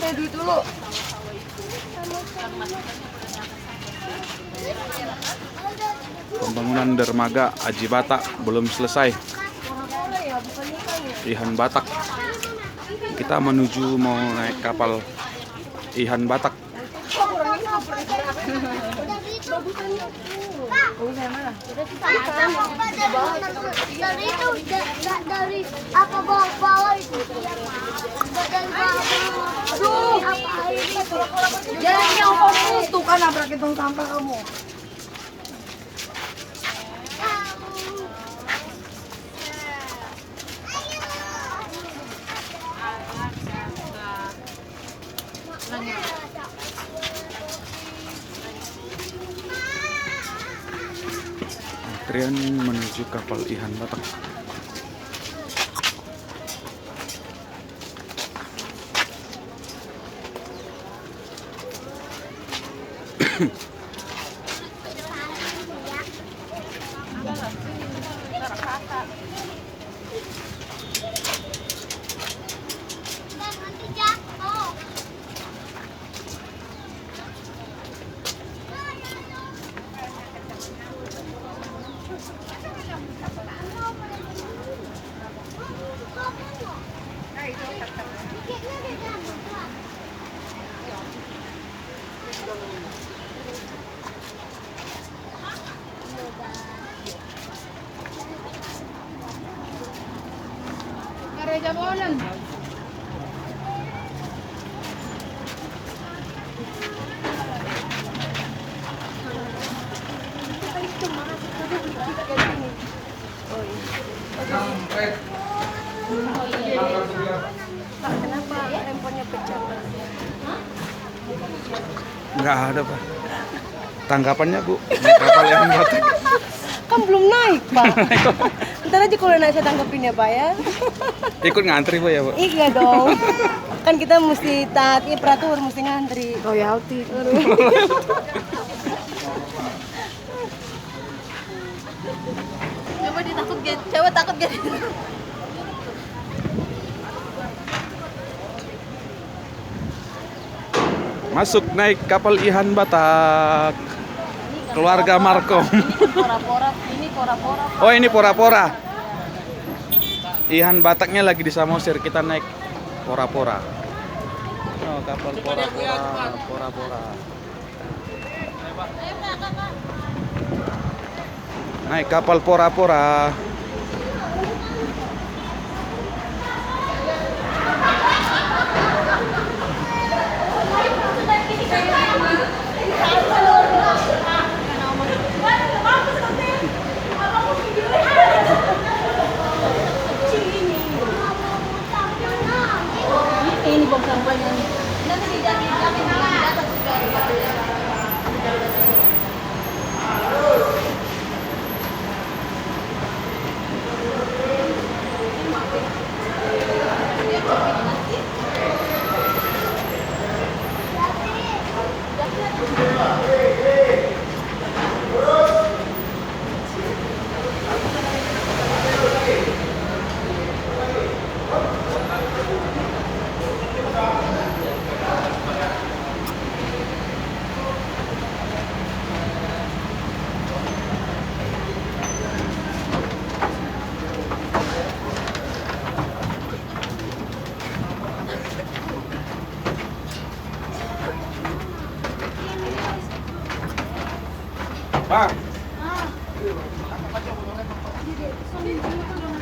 minta duit dulu. Pembangunan dermaga Aji Batak belum selesai. Ihan Batak. Kita menuju mau naik kapal Ihan Batak. Dari apa bawah itu? Aduh, jangan yang fokus tuh kan nabrak tong sampah kamu. Antrian menuju kapal Ihan Batak. Gereja Bonen. Kenapa handphonenya pecah? Nggak ada, Pak. Tanggapannya, Bu, naik kapal Ihan Batak. Kan belum naik, Pak. Ntar aja kalau naik saya tanggepin ya, Pak ya. Ikut ngantri, Bu, ya, Bu? Iya dong. Kan kita mesti taati peraturan, mesti ngantri. Royalti. Coba ditakut gak? Coba takut gak? Masuk naik kapal Ihan Batak. Keluarga Markom. Ini pora-pora. Oh, ini pora-pora. Ihan Bataknya lagi di Samosir, kita naik pora-pora. Oh, kapal pora-pora, pora-pora. Naik kapal pora-pora. Ini bom sampahnya. Nanti di atas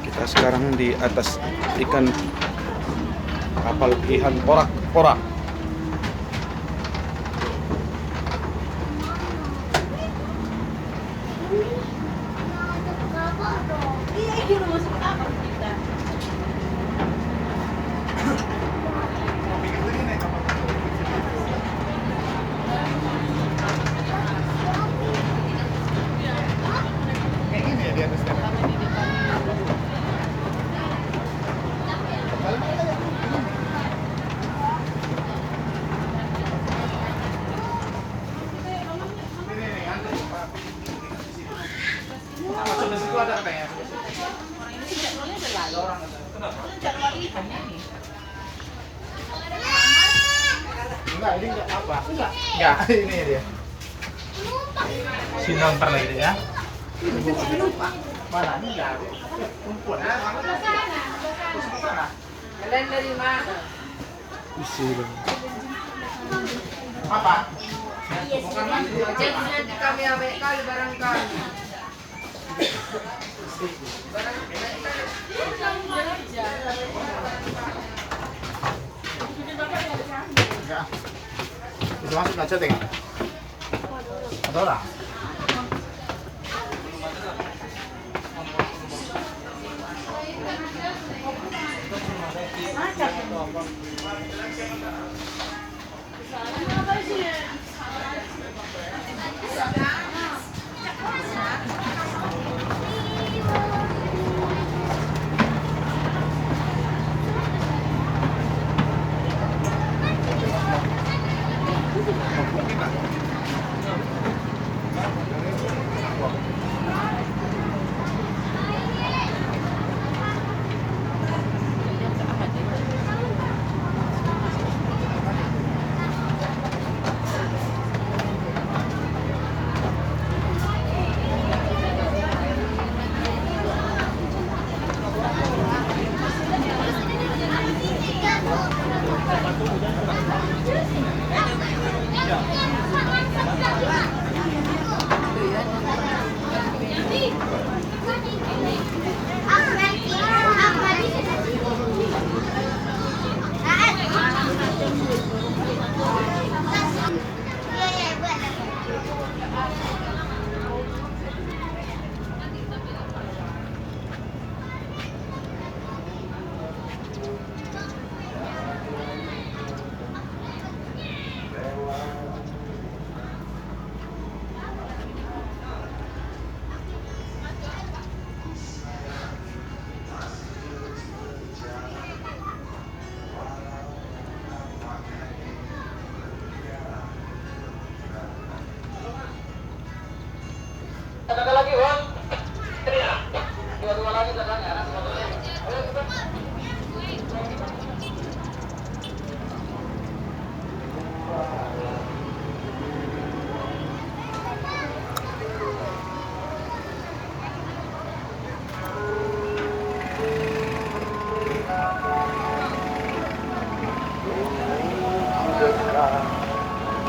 Kita sekarang di atas ikan kapal Ihan Pora. Enggak, ini enggak apa? Enggak, ini dia. Sinon ntar lagi ya. Mana ini enggak? Kumpul. Kalian dari mana? Isi dong. Apa? Cek nanti kami ambil kali barang kami. Enggak. Bisa masuk aja deh. Ada orang?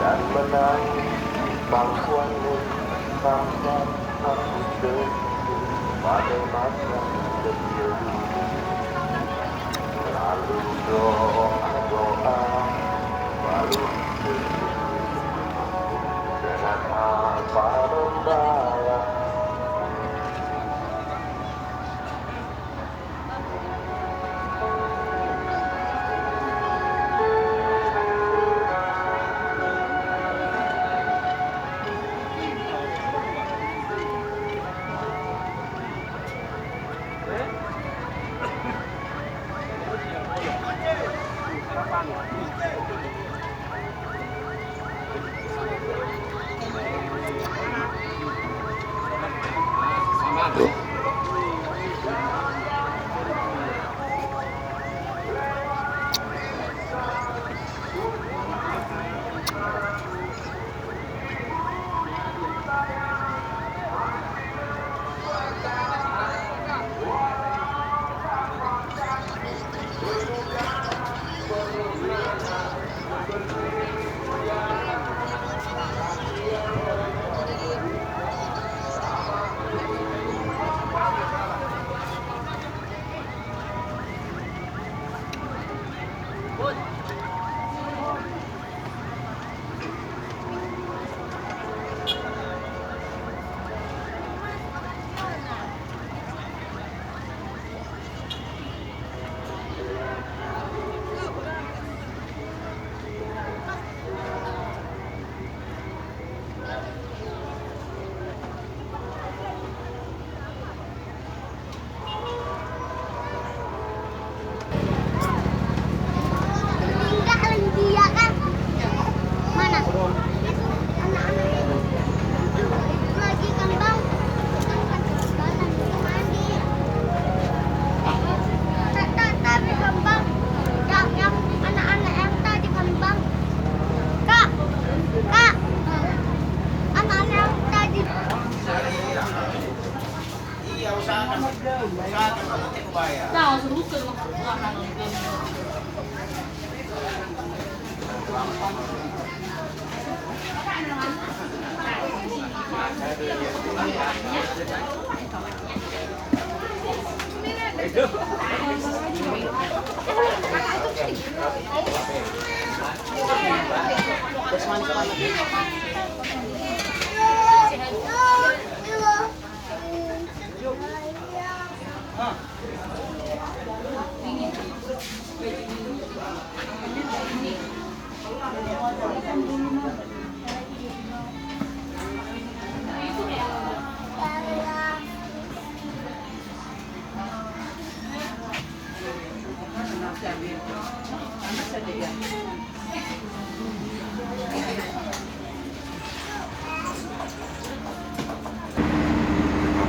Dan menang bangkuanmu tanpa aku tertidur pada masa kecil. Lalu doa baru dengan apa membalas.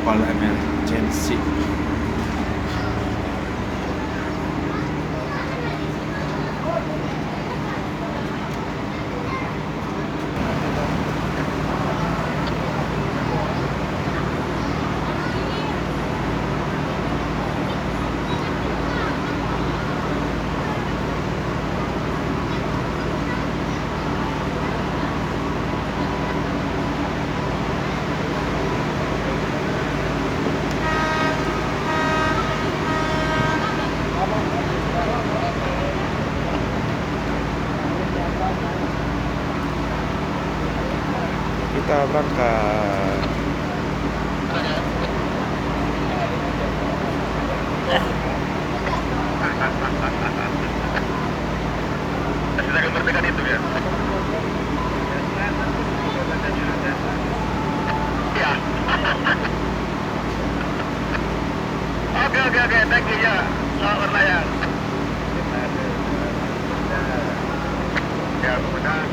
Kapal emergency. Kita berangkat. Oke, thank you ya. Selamat berlayar. Ya, benar.